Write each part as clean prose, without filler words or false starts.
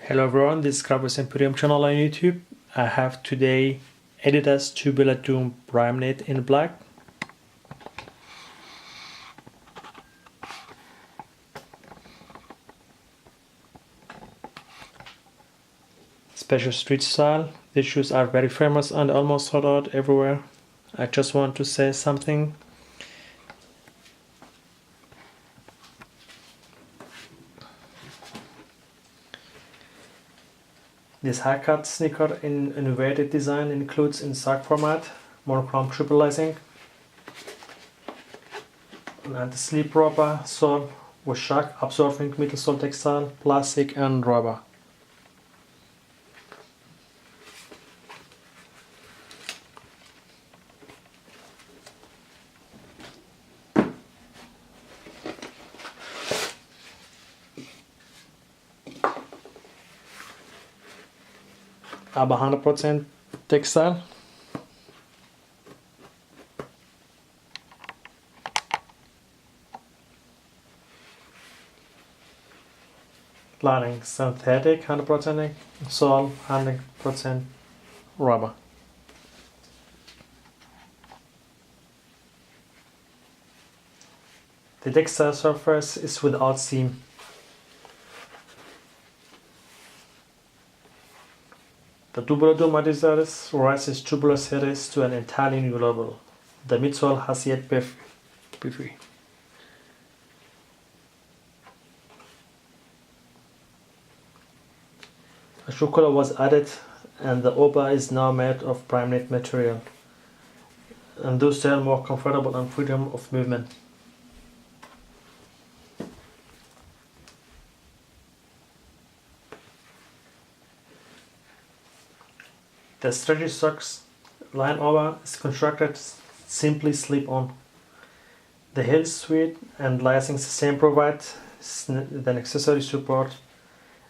Hello everyone, this is Crafters Emporium channel on YouTube. I have today Adidas Tubular Doom Primeknit in black. Special street style. These shoes are very famous and almost sold out everywhere. I just want to say something. This high-cut sneaker in innovative design includes in sock format, monochrome triple lacing, an anti-slip rubber sole with shock absorbing midsole textile, plastic and rubber. Aber 100% Textile. Lining synthetic 100%, sole 100% rubber. The textile surface is without seam. The Tubular Doom Adidas rises tubular series to an entirely new level. The midsole has yet beefy. A shoe collar was added and the upper is now made of Primeknit material, and those style more comfortable and freedom of movement. The stretchy socks line over is constructed simply slip on. The heel suede and lacing system provide the accessory support.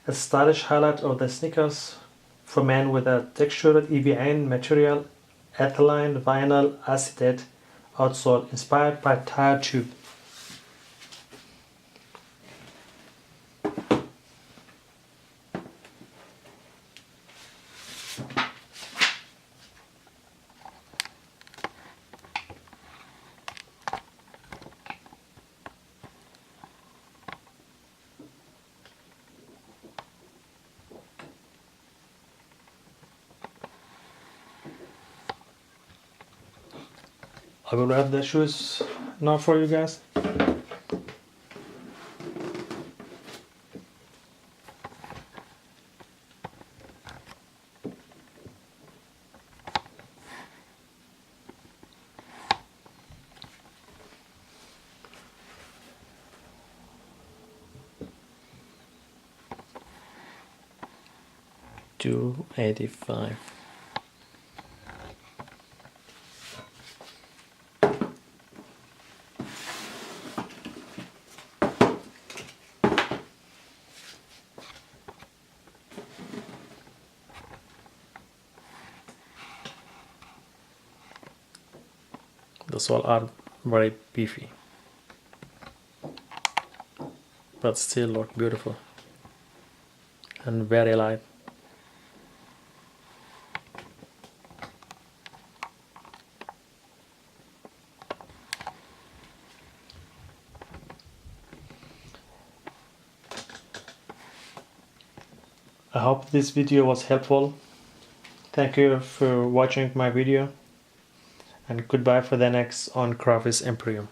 A stylish highlight of the sneakers for men with a textured EVA material, ethylene vinyl acetate outsole inspired by tire tube. I will wrap the shoes now for you guys. $285. The soles are very beefy, but still look beautiful and very light. I hope this video was helpful. Thank you for watching my video, and goodbye for the next on Crafters Emporium.